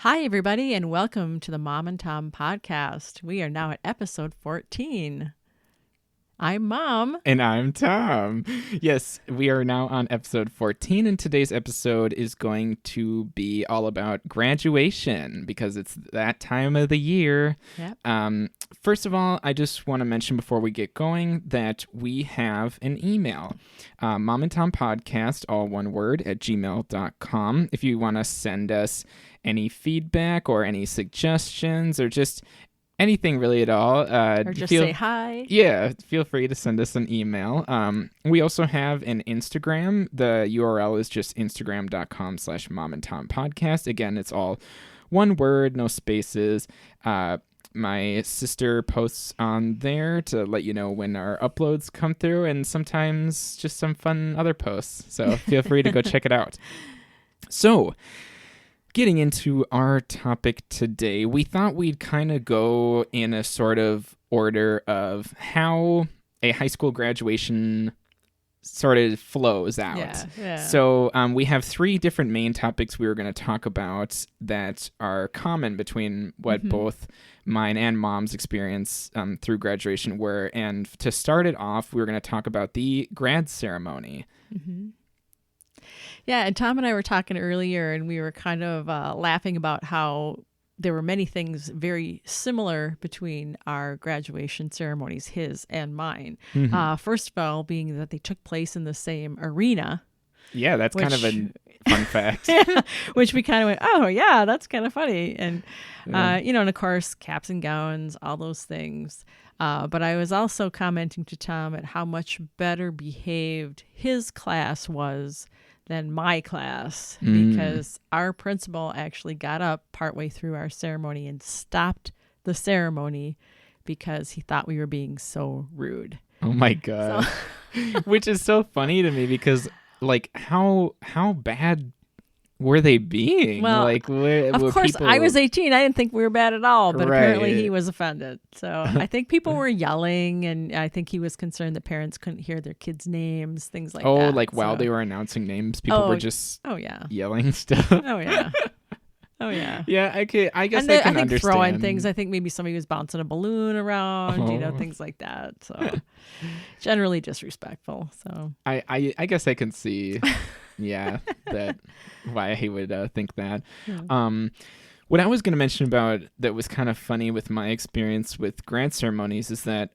Hi, everybody, and welcome to the Mom and Tom podcast. We are now at episode 14. I'm Mom. And I'm Tom. Yes, we are now on episode 14, and today's episode is going to be all about graduation because it's that time of the year. Yep. First of all, I just want to mention before we get going that we have an email, Mom and Tom Podcast, all one word, at gmail.com. If you want to send us any feedback or any suggestions or just anything really at all. Or just say hi. Yeah, feel free to send us an email. We also have an Instagram. The URL is just instagram.com/momandtompodcast. Again, it's all one word, no spaces. My sister posts on there to let you know when our uploads come through and sometimes just some fun other posts. So feel free to go check it out. So, getting into our topic today, we thought we'd kind of go in a sort of order of how a high school graduation sort of flows out. Yeah. So we have three different main topics we were going to talk about that are common between what both mine and Mom's experience through graduation were. And to start it off, we were going to talk about the grad ceremony. Mm-hmm. Yeah, and Tom and I were talking earlier, and we were kind of laughing about how there were many things very similar between our graduation ceremonies, his and mine. First of all, being that they took place in the same arena. Yeah, that's kind of a fun fact. Yeah, which we kind of went, oh, yeah, that's kind of funny. And, and of course, caps and gowns, all those things. But I was also commenting to Tom at how much better behaved his class was than my class, because our principal actually got up partway through our ceremony and stopped the ceremony because he thought we were being so rude. Oh my God. So. Which is so funny to me because like how bad were they being? Well, like, of course, people... I was 18. I didn't think we were bad at all, but right. Apparently he was offended. So I think people were yelling, and I think he was concerned that parents couldn't hear their kids' names, things like that. Oh, like while they were announcing names, people were just yelling stuff. Oh, yeah. Oh, yeah. Yeah, I guess I can understand. Throwing things. I think maybe somebody was bouncing a balloon around, things like that. So generally disrespectful. So I guess I can see... yeah, that why he would think that. Yeah. What I was going to mention about that was kind of funny with my experience with grad ceremonies is that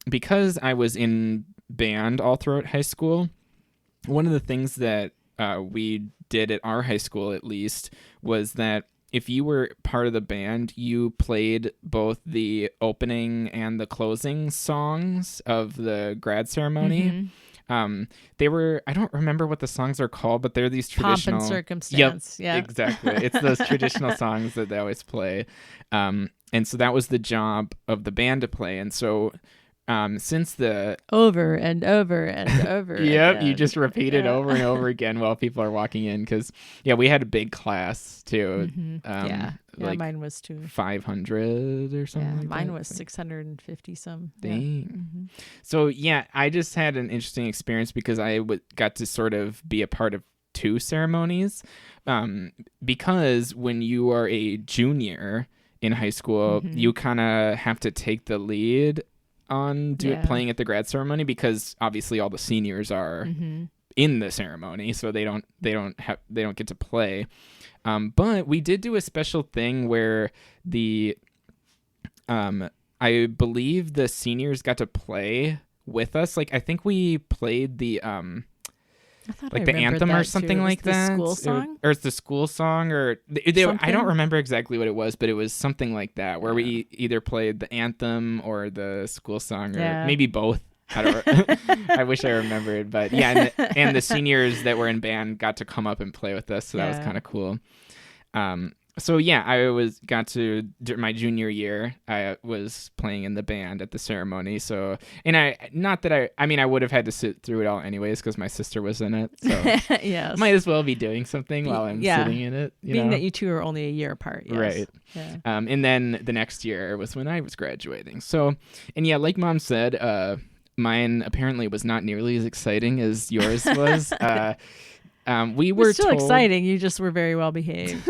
because I was in band all throughout high school, one of the things that we did at our high school, at least, was that if you were part of the band, you played both the opening and the closing songs of the grad ceremony. Mm-hmm. They were, I don't remember what the songs are called, but they're these traditional... Pomp and Circumstance. Yep, exactly. It's those traditional songs that they always play. And so that was the job of the band to play. And so since the... Over and over and over Yep, again. you just repeat it over and over again while people are walking in. Because, we had a big class, too. Like mine was too. 500 or something. Yeah, mine was 650 some. Dang. Yeah. Mm-hmm. So I just had an interesting experience because I got to sort of be a part of two ceremonies. Because when you are a junior in high school, you kind of have to take the lead on playing at the grad ceremony because obviously all the seniors are in the ceremony, so they don't get to play. But we did do a special thing where I believe the seniors got to play with us. Like I think we played the the anthem or something like that. The school song? Or it's the school song or I don't remember exactly what it was, but it was something like that where we either played the anthem or the school song or maybe both. I wish I remembered, but and the seniors that were in band got to come up and play with us, so that was kind of cool. I got to my junior year. I was playing in the band at the ceremony. So, and I would have had to sit through it all anyways because my sister was in it. So, yes, might as well be doing something while I'm sitting in it. Being that you two are only a year apart, yes. Right? Yeah. And then the next year was when I was graduating. So, and like Mom said, mine apparently was not nearly as exciting as yours was. We were still exciting. You just were very well behaved.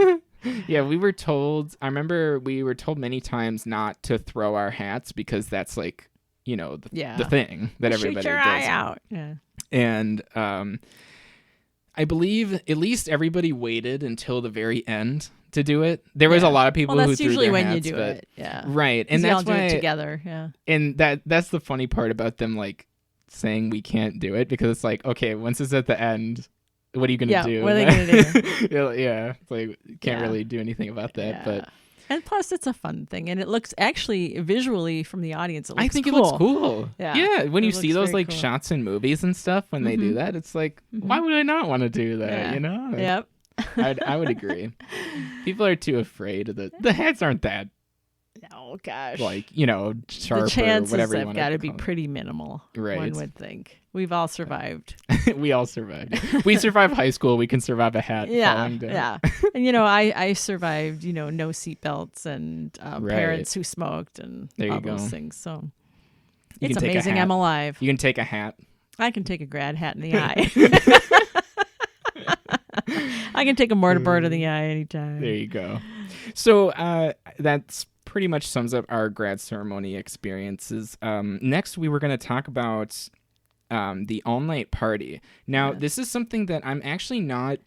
Yeah, we were told. I remember we were told many times not to throw our hats because that's like, the thing that everybody Shoot your does. eye out. Yeah. And I believe at least everybody waited until the very end to do it. There was a lot of people who that's threw usually their when hats, you do it. Yeah. Right. And you that's all do why it together. Yeah. And that's the funny part about them like saying we can't do it, because it's like, okay, once it's at the end, what are you gonna do? What are they gonna do? Yeah. It's like you can't really do anything about that. Yeah. But and plus it's a fun thing, and it looks actually visually from the audience, it looks I think cool. it looks cool. Yeah. When you see those like cool. shots in movies and stuff, when they do that, it's like, why would I not want to do that? Yep. I would agree. People are too afraid of the hats aren't that Oh gosh. like, sharp the chances or whatever you have want got to to be call it. pretty minimal. Right. One would think. We've all survived. We all survived. We survived high school. We can survive a hat falling down. Yeah. And I survived, no seatbelts and parents who smoked and there all you go. those things. So You it's can take a amazing hat. I'm alive. You can take a hat. I can take a grad hat in the eye. I can take a mortarboard in the eye anytime. There you go. So that's pretty much sums up our grad ceremony experiences. Next, we were going to talk about the all-night party. Now, this is something that I'm actually not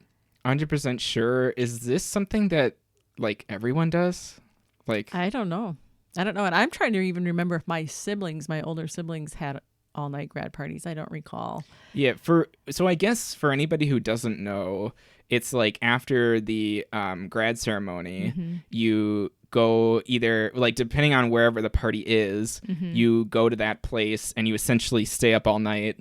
100% sure. Is this something that, like, everyone does? Like, I don't know. And I'm trying to even remember if my older siblings had all-night grad parties. I don't recall. Yeah, so I guess for anybody who doesn't know, it's like after the grad ceremony, you go either, like, depending on wherever the party is, you go to that place and you essentially stay up all night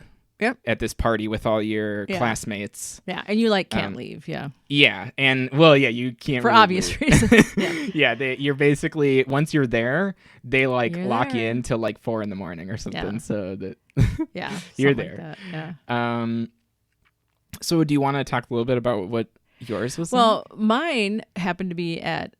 at this party with all your classmates. Yeah, and you can't leave. Yeah. Yeah, and you can't for really obvious leave. reasons. Yeah. You're basically, once you're there, they lock you in till 4 a.m. or something, so that you're there. Like that. Yeah. So do you want to talk a little bit about what yours was? Well, mine happened to be at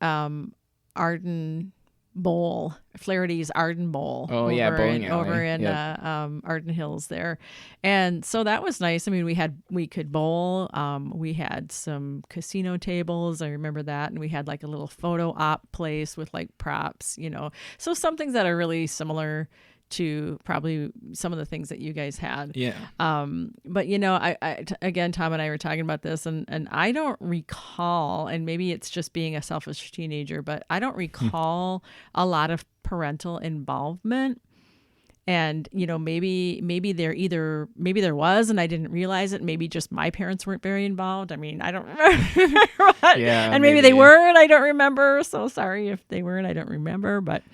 Arden Bowl, Flaherty's Arden Bowl. Bowling alley. Over in Arden Hills there. And so that was nice. I mean, we could bowl. We had some casino tables. I remember that. And we had a little photo op place with props, So some things that are really similar to probably some of the things that you guys had. Yeah. But again, Tom and I were talking about this, and I don't recall, and maybe it's just being a selfish teenager, but I don't recall a lot of parental involvement. And maybe there was, and I didn't realize it. Maybe just my parents weren't very involved. I mean, I don't remember. And maybe they were, and I don't remember. So sorry if they weren't. I don't remember, but.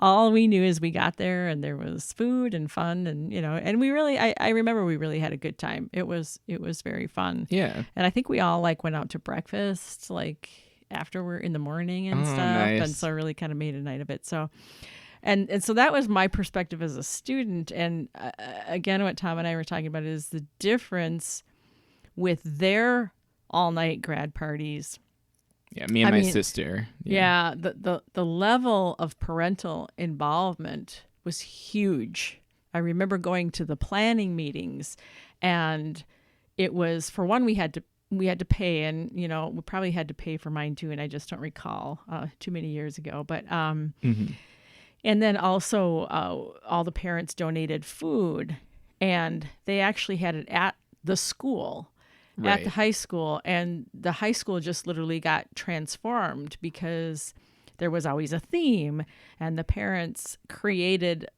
All we knew is we got there and there was food and fun and, and we really, I remember we really had a good time. It was very fun. Yeah. And I think we all went out to breakfast, after we're in the morning and stuff. Nice. And so I really kind of made a night of it. So, and so that was my perspective as a student. And again, what Tom and I were talking about is the difference with their all night grad parties. Yeah, me and my sister. Yeah, the level of parental involvement was huge. I remember going to the planning meetings, and it was, for one, we had to pay, and we probably had to pay for mine too, and I just don't recall too many years ago. But and then also all the parents donated food, and they actually had it at the school. Right. At the high school, and the high school just literally got transformed because there was always a theme, and the parents created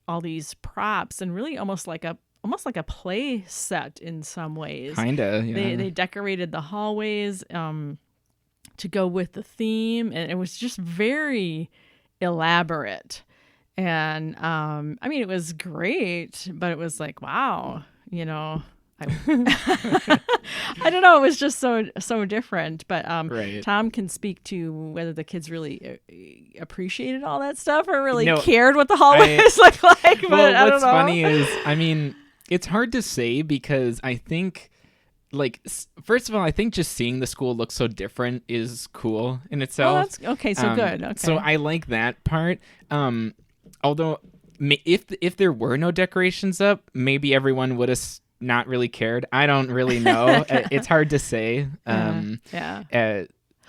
all these props and really almost like a play set in some ways. Kinda, yeah. They decorated the hallways to go with the theme, and it was just very elaborate. And I mean, it was great, but it was wow, I don't know. It was just so different. But Tom can speak to whether the kids really appreciated all that stuff or really cared what the hallways looked like. But well, I don't know. What's funny is, I mean, it's hard to say because I think, first of all, I think just seeing the school look so different is cool in itself. Oh, that's okay. So good. Okay. So I like that part. Although, if there were no decorations up, maybe everyone would have not really cared. I don't really know. It's hard to say. Yeah.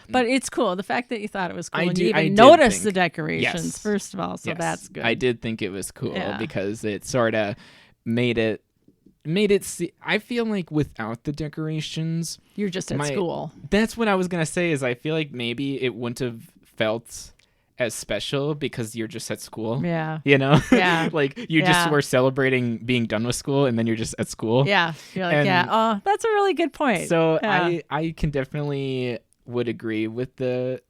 But it's cool. The fact that you thought it was cool and you I even did noticed think- the decorations, yes. first of all. So Yes, that's good. I did think it was cool Yeah. because it sort of made it I feel like without the decorations, You're just at school. that's what I was gonna say. Is I feel like maybe it wouldn't have felt as special because you're just at school. Yeah. You know? Yeah. Like you just Yeah. were celebrating being done with school and then you're just at school. Yeah. You're like, And yeah. Oh, that's a really good point. So Yeah. I can definitely would agree with the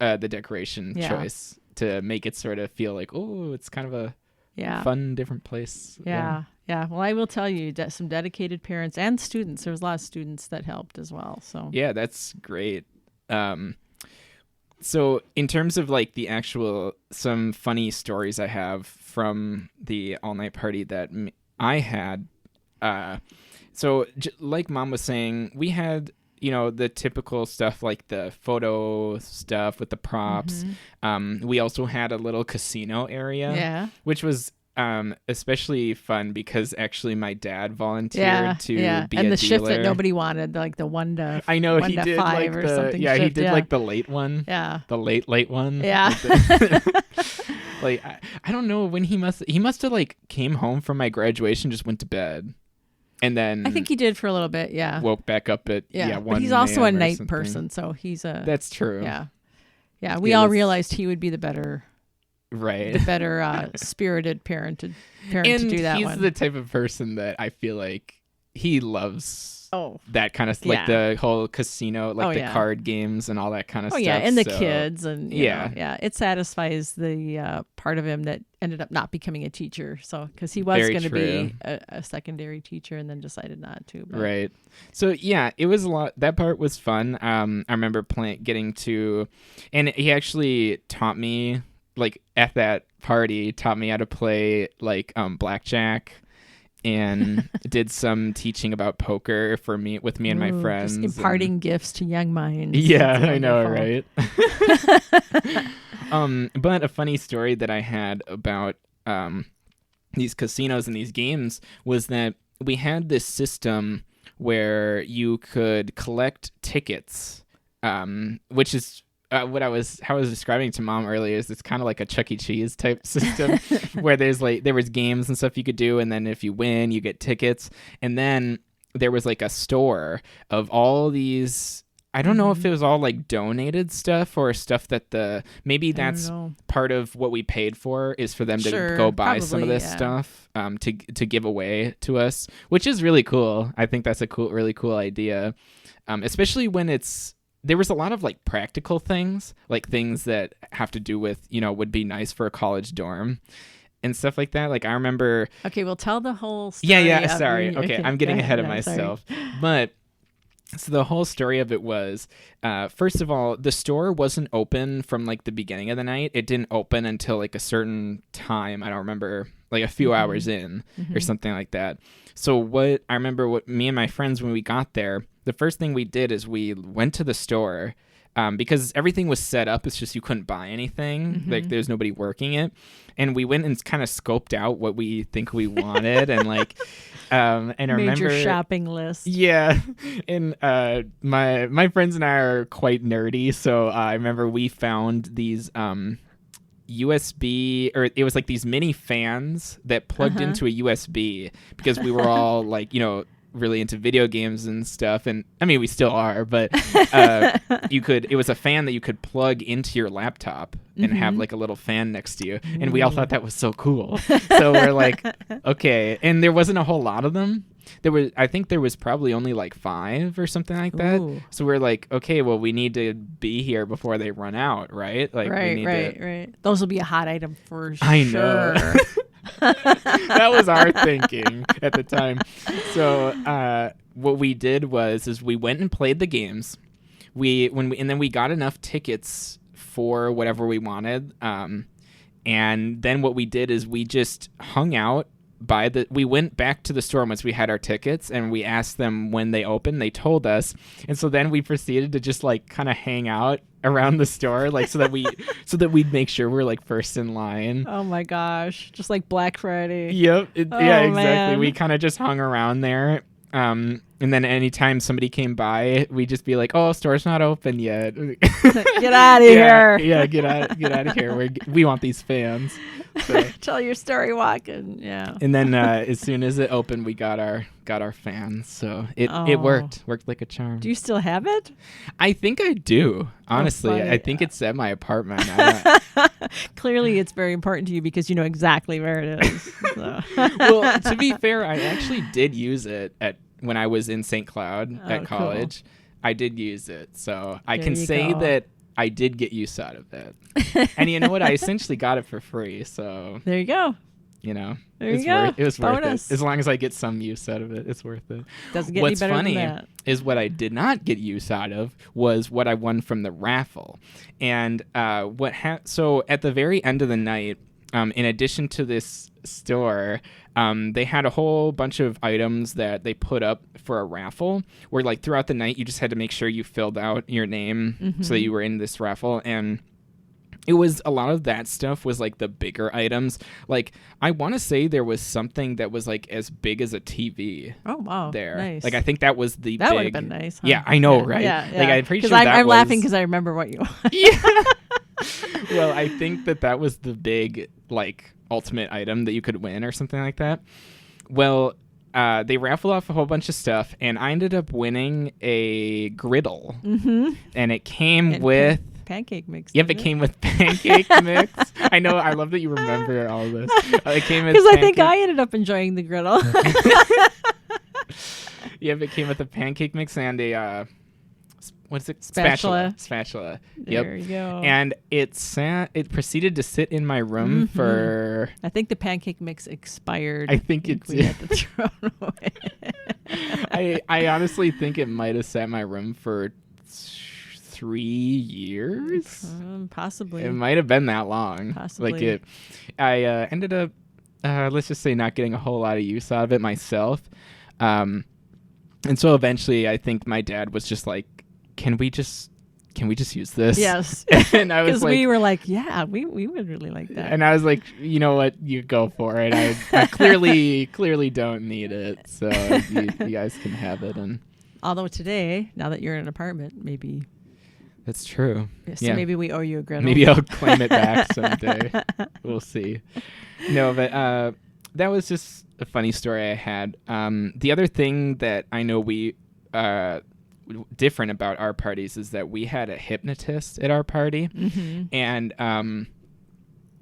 decoration Yeah. choice to make it sort of feel like, oh, it's kind of a Yeah. fun different place. Yeah. Yeah. Well, I will tell you that some dedicated parents and students, there was a lot of students that helped as well. So Yeah, that's great. So in terms of like the actual some funny stories I have from the all night party that I had, so like Mom was saying, we had the typical stuff like the photo stuff with the props. We also had a little casino area, yeah. which was especially fun because actually my dad volunteered to be and a the shift that dealer. nobody wanted, like the 1 to I know 1 he to did 5 like or the something. he shift, did like the late one. Yeah. The late one. Yeah. Like I don't know when he must have like came home from my graduation, just went to bed, and then I think he did for a little bit. Yeah. woke back up at But 1 he's also a a.m. or night something. person, so he's a That's true. yeah. Yeah, we Yeah, all that's- realized he would be the better Right. spirited parent to And do that he's one. the type of person that I feel like he loves Oh. that kind of like the whole casino, like Oh, the yeah. card games and all that kind of Oh stuff. yeah, and the so- kids and you Yeah. know, yeah, it satisfies the part of him that ended up not becoming a teacher. So because he was Very going to be true. a secondary teacher and then decided not to. But. Right. So yeah, it was a lot. That part was fun. I remember getting to, and he actually taught me, like at that party, taught me how to play like blackjack, and did some teaching about poker with me and my Ooh, friends. just imparting gifts to young minds. Yeah, That's I know, wonderful. right? But a funny story that I had about these casinos and these games was that we had this system where you could collect tickets, which is how I was describing to Mom earlier. Is it's kind of like a Chuck E. Cheese type system where there was games and stuff you could do, and then if you win, you get tickets, and then there was like a store of all these. I don't know if it was all like donated stuff or stuff that maybe that's part of what we paid for is for them to go buy some of this stuff to give away to us, which is really cool. I think that's a really cool idea, especially when there was a lot of like practical things, like things that have to do with, would be nice for a college dorm and stuff like that. Like I remember. Okay, well, tell the whole story. Yeah. Sorry. Okay, I'm getting ahead of myself. But so the whole story of it was, first of all, the store wasn't open from like the beginning of the night. It didn't open until like a certain time. I don't remember, like a few hours in or something like that. So what me and my friends, when we got there, the first thing we did is we went to the store, because everything was set up. It's just you couldn't buy anything. Like there's nobody working it. And we went and kind of scoped out what we think we wanted and like, and I remember Major shopping list. Yeah. And my friends and I are quite nerdy. So I remember we found these USB, or it was like these mini fans that plugged into a USB because we were all like, really into video games and stuff, and I mean we still are, but it was a fan that you could plug into your laptop and have like a little fan next to you, and we all thought that was so cool. So we're like, okay, and there wasn't a whole lot of them. I think there was probably only like 5 or something like that. Ooh. So we're like, okay, well we need to be here before they run out, right? Like Right. Those will be a hot item for sure. I know. That was our thinking at the time. So what we did is we went and played the games. And then we got enough tickets for whatever we wanted. And then what we did is we just hung out we went back to the store once we had our tickets, and we asked them when they opened. They told us, and so then we proceeded to just like kind of hang out around the store, like so that we'd make sure we're like first in line. Oh my gosh, just like Black Friday. Yep. Yeah, exactly. Man. We kind of just hung around there. And And then anytime somebody came by, we'd just be like, "Oh, store's not open yet. Get out of here. Yeah, get out of here. We want these fans." So. Tell your story walking. Yeah. And then as soon as it opened, we got our fans. So it worked like a charm. Do you still have it? I think I do. Honestly, funny. I think it's at my apartment. Clearly, it's very important to you because you know exactly where it is. So. Well, to be fair, I actually did use it when I was in St. Cloud at college. Cool. I did use it. So I can say that I did get use out of it. And you know what? I essentially got it for free. So there you go. You know, it was worth it. As long as I get some use out of it, it's worth it. Doesn't get any better than that. What's funny is what I did not get use out of was what I won from the raffle. And so at the very end of the night, in addition to this store, they had a whole bunch of items that they put up for a raffle where like throughout the night, you just had to make sure you filled out your name so that you were in this raffle. And it was a lot of that stuff was like the bigger items. Like I want to say there was something that was like as big as a TV. Oh wow! There, nice. Like I think that was the that big... would have been nice. Huh? Yeah, I know, right? Yeah. Like I'm pretty sure I'm laughing because I remember what you want. Yeah. Well, I think that was the big like ultimate item that you could win or something like that. Well, they raffled off a whole bunch of stuff, and I ended up winning a griddle, and it came with. Pancake mix. Yep, it came with pancake mix. I know. I love that you remember all of this. It came with because I think I ended up enjoying the griddle. Yep, it came with a pancake mix and a what's it? Spatula. Yep. There you go. And it proceeded to sit in my room for. I think the pancake mix expired. I think it did. We had to throw it away. I honestly think it might have sat in my room for 3 years. Possibly. It might have been that long. Possibly. I ended up, let's just say, not getting a whole lot of use out of it myself. And so eventually, I think my dad was just like, "Can we just use this?" Yes. And I was because we were like, "Yeah, we would really like that." And I was like, "You know what? You go for it. I clearly don't need it, so you guys can have it." And although today, now that you're in an apartment, maybe. That's true. So yeah. Maybe we owe you a griddle. Maybe I'll claim it back someday. We'll see. No, but that was just a funny story I had. The other thing that I know we different about our parties is that we had a hypnotist at our party. And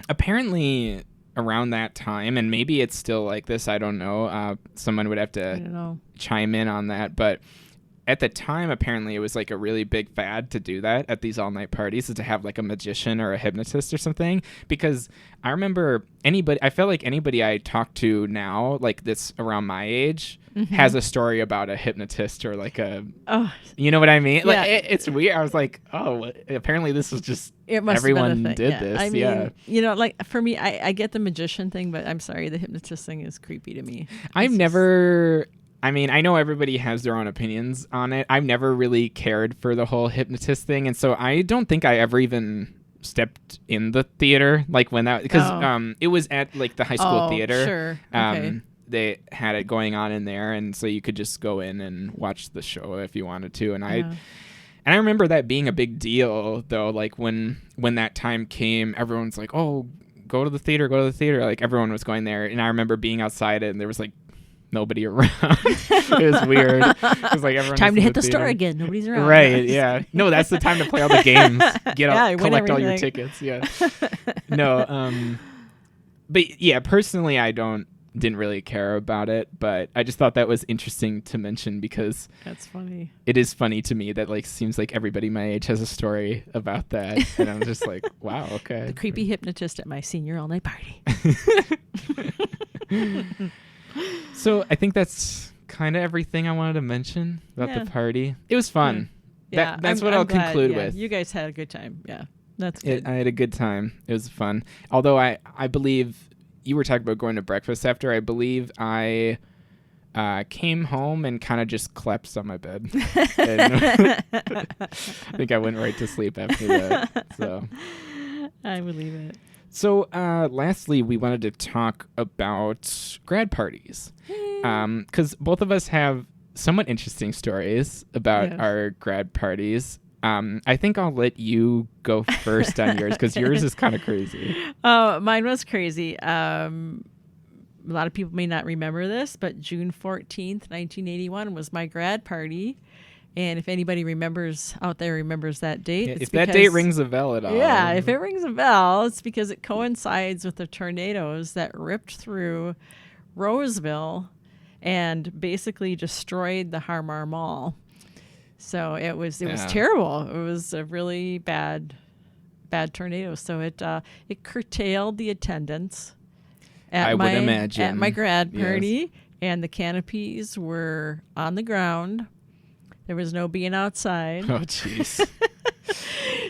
apparently around that time, and maybe it's still like this, I don't know. Someone would have to chime in on that, but at the time, apparently, it was like a really big fad to do that at these all-night parties, is to have like a magician or a hypnotist or something. Because I remember I felt like anybody I talk to now, like this around my age, has a story about a hypnotist or like you know what I mean? Yeah. Like it's weird. I was like, oh, apparently this was just everyone did this. I mean, you know, like for me, I get the magician thing, but I'm sorry, the hypnotist thing is creepy to me. I mean, I know everybody has their own opinions on it. I've never really cared for the whole hypnotist thing. And so I don't think I ever even stepped in the theater, like when that, because it was at like the high school theater. Sure. Okay. They had it going on in there. And so you could just go in and watch the show if you wanted to. And I remember that being a big deal, though. Like when that time came, everyone's like, "Oh, go to the theater. Like everyone was going there. And I remember being outside and there was like nobody around. It was weird. It was like everyone time to hit the theater. Store again. Nobody's around. Right, yeah. No, that's the time to play all the games. Get out, collect all your tickets. Yeah. No, but yeah, personally I didn't really care about it, but I just thought that was interesting to mention because that's funny. It is funny to me that like seems like everybody my age has a story about that. And I'm just like, wow, okay. The creepy hypnotist at my senior all-night party. So I think that's kind of everything I wanted to mention about the party. It was fun. Yeah, that's what I'll conclude with. You guys had a good time. Yeah, that's good. I had a good time. It was fun. Although I believe you were talking about going to breakfast after. I believe I came home and kind of just collapsed on my bed. I think I went right to sleep after that. So I believe it. So lastly, we wanted to talk about grad parties. Because both of us have somewhat interesting stories about our grad parties. I think I'll let you go first on yours because yours is kind of crazy. Oh, mine was crazy. A lot of people may not remember this, but June 14th, 1981 was my grad party. And if anybody remembers that date, If that date rings a bell at all. Yeah, if it rings a bell, it's because it coincides with the tornadoes that ripped through Roseville and basically destroyed the Harmar Mall. So it was terrible. It was a really bad tornado. So it curtailed the attendance at my grad party, yes. And the canopies were on the ground. There was no being outside. Oh, jeez.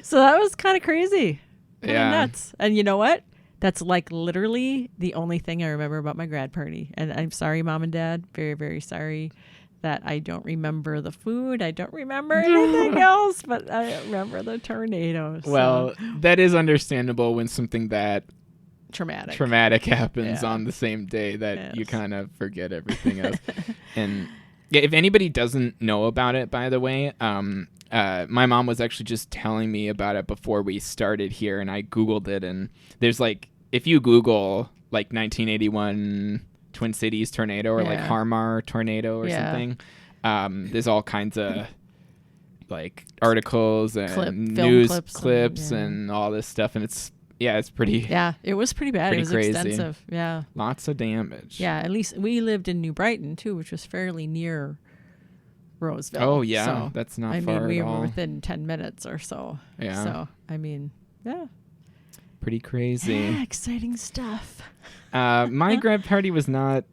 So that was kind of crazy. Kind of nuts. And you know what? That's like literally the only thing I remember about my grad party. And I'm sorry, Mom and Dad. Very, very sorry that I don't remember the food. I don't remember anything else, but I remember the tornadoes. Well, that is understandable when something that traumatic happens on the same day that you kind of forget everything else. And if anybody doesn't know about it, by the way, my mom was actually just telling me about it before we started here, and I Googled it, and there's like, if you Google like 1981 Twin Cities tornado or like Harmar tornado or something, there's all kinds of like articles and news clips and all this stuff, and it's pretty. Yeah, it was pretty bad. It was crazy. Extensive. Yeah, lots of damage. Yeah, at least we lived in New Brighton too, which was fairly near Roseville. Oh yeah, so, that's not far at all. We were within 10 minutes or so. Yeah. So pretty crazy. Yeah, exciting stuff. My grad party was not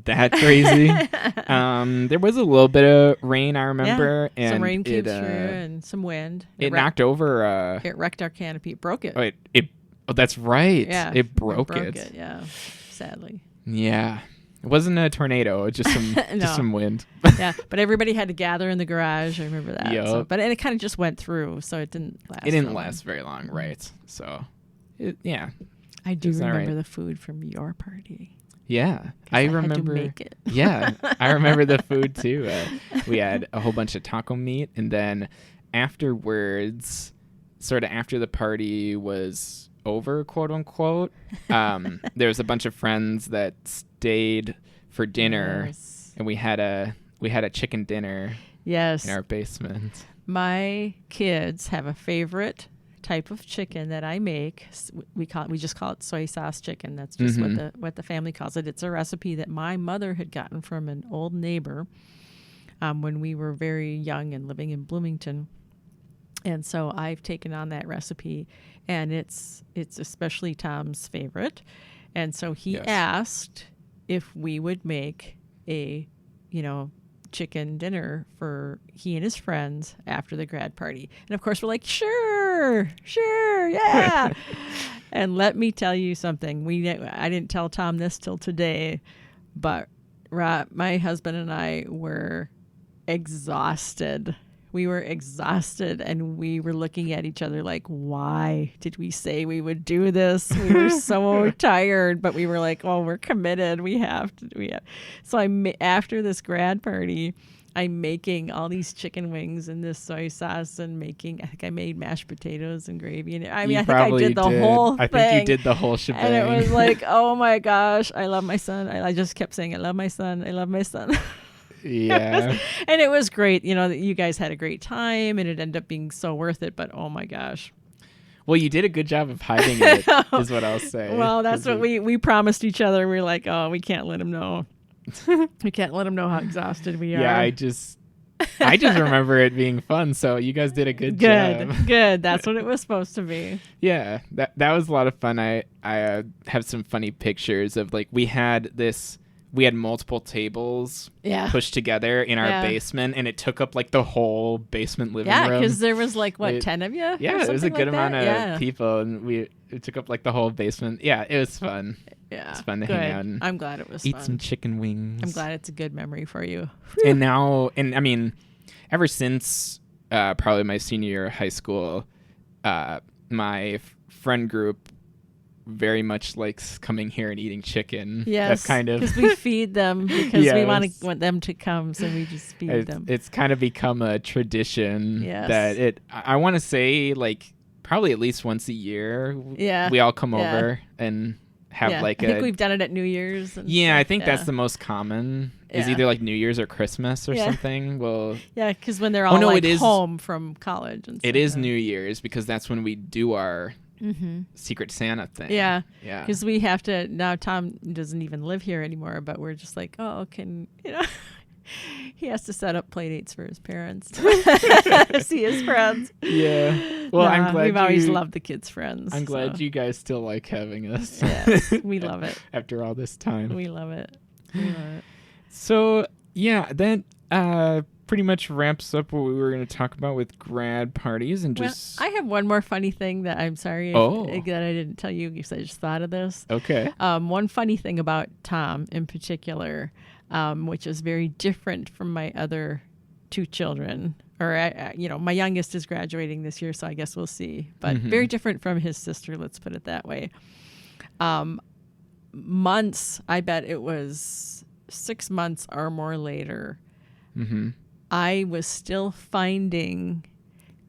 that crazy. There was a little bit of rain, I remember, and some rain came through and some wind. It knocked over. It wrecked our canopy. It broke it. Oh, that's right. Yeah, it broke it. Yeah, sadly. Yeah, it wasn't a tornado. It was just some just some wind. Yeah, but everybody had to gather in the garage. I remember that. Yep. So, and it kind of just went through, so it didn't last. It didn't last very long, right? So, I do remember the food from your party. Yeah, I remember. Had to make it. Yeah, I remember the food too. We had a whole bunch of taco meat, and then afterwards, sort of after the party was over, quote unquote, there was a bunch of friends that stayed for dinner, and we had a chicken dinner. Yes, in our basement. My kids have a favorite type of chicken that I make. We just call it soy sauce chicken. That's just what the family calls it. It's a recipe that my mother had gotten from an old neighbor when we were very young and living in Bloomington. And so I've taken on that recipe, and it's especially Tom's favorite. And so he asked if we would make a, chicken dinner for he and his friends after the grad party. And of course we're like, sure, yeah. And let me tell you something. I didn't tell Tom this till today, but my husband and I were exhausted. We were exhausted, and we were looking at each other like, why did we say we would do this? We were so tired, but we were like, oh, we're committed. We have to. So after this grad party, I'm making all these chicken wings and this soy sauce, and I think I made mashed potatoes and gravy. And I think I did the whole thing. I think you did the whole shebang. And it was like, oh my gosh, I love my son. I just kept saying, I love my son. I love my son. Yeah. And it was great. You guys had a great time, and it ended up being so worth it. But oh my gosh. Well, you did a good job of hiding it, is what I'll say. Well, that's what we promised each other. We were like, oh, we can't let him know. We can't let him know how exhausted we are. Yeah, I just remember it being fun. So you guys did a good job. Good. That's what it was supposed to be. Yeah, that was a lot of fun. I have some funny pictures of we had multiple tables pushed together in our basement, and it took up the whole basement living room. Yeah, because there was 10 of you? Yeah, it was a good amount of people, and it took up the whole basement. Yeah, it was fun. Yeah, it's fun to hang out and I'm glad it was eat fun. some chicken wings. I'm glad it's a good memory for you. And I mean, ever since probably my senior year of high school, my friend group very much likes coming here and eating chicken. Yes, that's kind of because we feed them because we Yes. want them to come, so we just feed them. it's kind of become a tradition Yes. that I want to say like probably at least once a year. Yeah. we all come Yeah. over and have Yeah. like I think we've done it at New Year's. And yeah, stuff. I think that's the most common. Is Yeah. either like New Year's or Christmas or Yeah. something. Well, Yeah, because when they're all no, like it is- home from college and stuff. it is New Year's because that's when we do our Mm-hmm. Secret Santa thing. Yeah, Yeah. because we have to now. Tom doesn't even live here anymore, but we're just like, oh, he has to set up play dates for his parents, see his friends. Yeah. Well, I'm Nah, glad we've always you- loved the kids' friends. I'm glad so. you guys still like having us. Yes, we love it. After all this time. We love it. We love it. So yeah, that pretty much wraps up what we were going to talk about with grad parties and just. Well, I have one more funny thing that I'm sorry that I didn't tell you because I just thought of this. Okay. One funny thing about Tom in particular, which is very different from my other two children, or my youngest is graduating this year, so I guess we'll see. But very different from his sister. Let's put it that way. Months, I bet it was 6 months or more later. Mm-hmm. I was still finding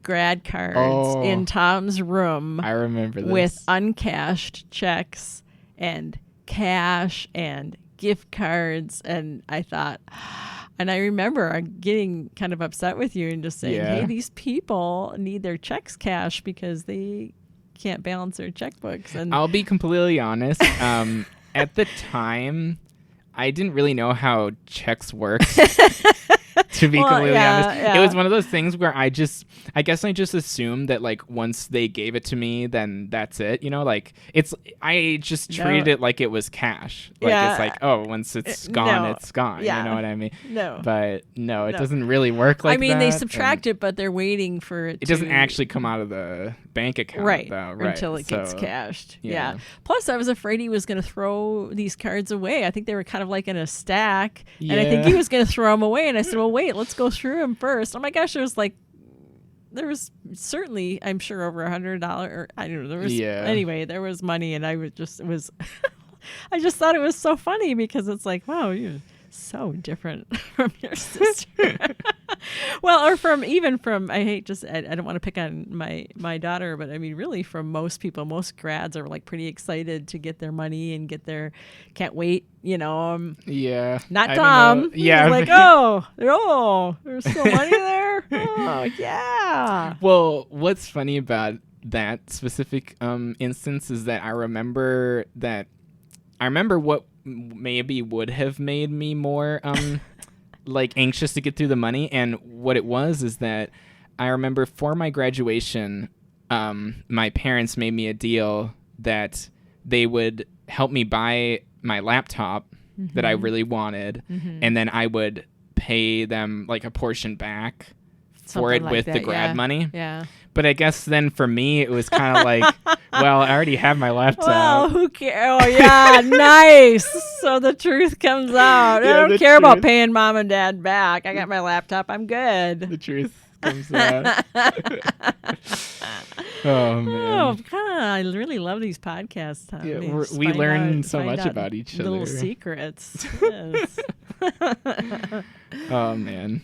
grad cards in Tom's room. I remember this. With uncashed checks and cash and gift cards. And I thought, and I remember getting kind of upset with you and just saying, hey, these people need their checks cashed because they can't balance their checkbooks. And I'll be completely honest. At the time, I didn't really know how checks worked. To be completely honest, it was one of those things where I guess I just assumed that like once they gave it to me, then that's it. Like I just treated it like it was cash. Like it's like, oh, once it's gone, it's gone. Yeah. You know what I mean? No. But no, it doesn't really work like that. I mean, they subtract it, but they're waiting for it. It doesn't actually come out of the bank account, right? Though, right? Until it gets cashed. Yeah. Yeah. Plus, I was afraid he was going to throw these cards away. I think they were kind of like in a stack, and I think he was going to throw them away. And I said, well, wait, let's go through them first. Oh my gosh, there was certainly, I'm sure, over $100 or I don't know. There was anyway, there was money, and I just thought it was so funny because it's like, wow, you're so different from your sister. Well, or from I don't want to pick on my daughter, but I mean, really from most people, most grads are like pretty excited to get their money and can't wait, yeah. Not Tom. Yeah. He's like, oh, there's still money there. Oh, yeah. Well, what's funny about that specific instance is that I remember what maybe would have made me more like anxious to get through the money, and what it was is that I remember for my graduation, my parents made me a deal that they would help me buy my laptop that I really wanted, and then I would pay them like a portion back for it with the grad money. Yeah. But I guess then for me, it was kind of like, well, I already have my laptop. Well, who cares? Oh, yeah, nice. So the truth comes out. I don't care about paying mom and dad back. I got my laptop. I'm good. The truth comes out. Oh, man. Oh, God. I really love these podcasts, Tom. Yeah, we learn so much about each other. Little secrets. Yes. Oh, man.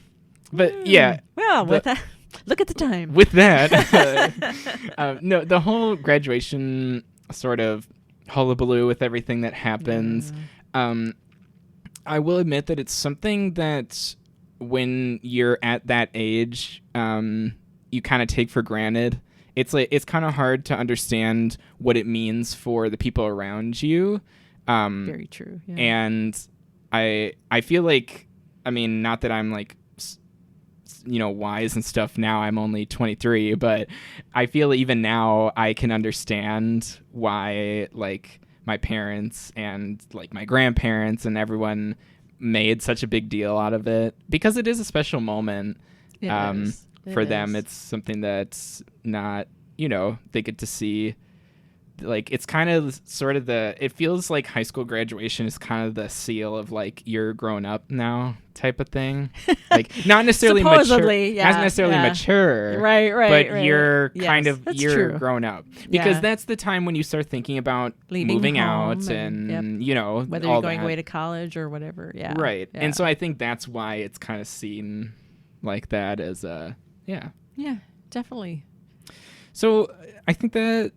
But, yeah. Well, with that. Look at the time. With that, no, the whole graduation sort of hullabaloo with everything that happens, I will admit that it's something that when you're at that age, you kind of take for granted. It's kind of hard to understand what it means for the people around you. Very true. Yeah. And I feel like, I mean, not that I'm like, wise and stuff now. I'm only 23, but I feel even now I can understand why like my parents and like my grandparents and everyone made such a big deal out of it, because it is a special moment. For them. It's something that's not, they get to see like it's kind of sort of it feels like high school graduation is kind of the seal of like you're grown up now type of thing. Like not necessarily supposedly, mature, not necessarily mature, right, but you're kind of you're true. grown up, because that's the time when you start thinking about moving out and you know, whether all you're going that. away to college or whatever. Right. And so I think that's why it's kind of seen like that as yeah, definitely. So I think that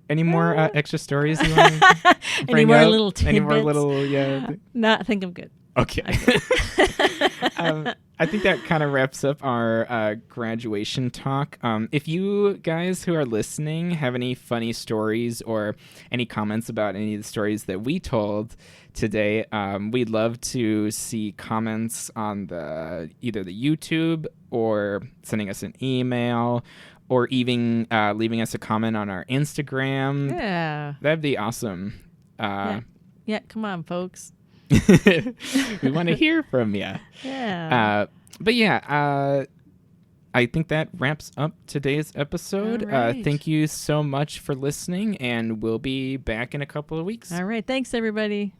any more extra stories you want to bring any more up? little tidbits? Any more little No, I think I'm good. Okay. I think that kind of wraps up our graduation talk. If you guys who are listening have any funny stories or any comments about any of the stories that we told today, we'd love to see comments on either the YouTube or sending us an email or even leaving us a comment on our Instagram. Yeah. That'd be awesome. Yeah, come on, folks. We want to hear from you. Yeah. But yeah, I think that wraps up today's episode. Right. Thank you so much for listening, and we'll be back in a couple of weeks. All right. Thanks, everybody.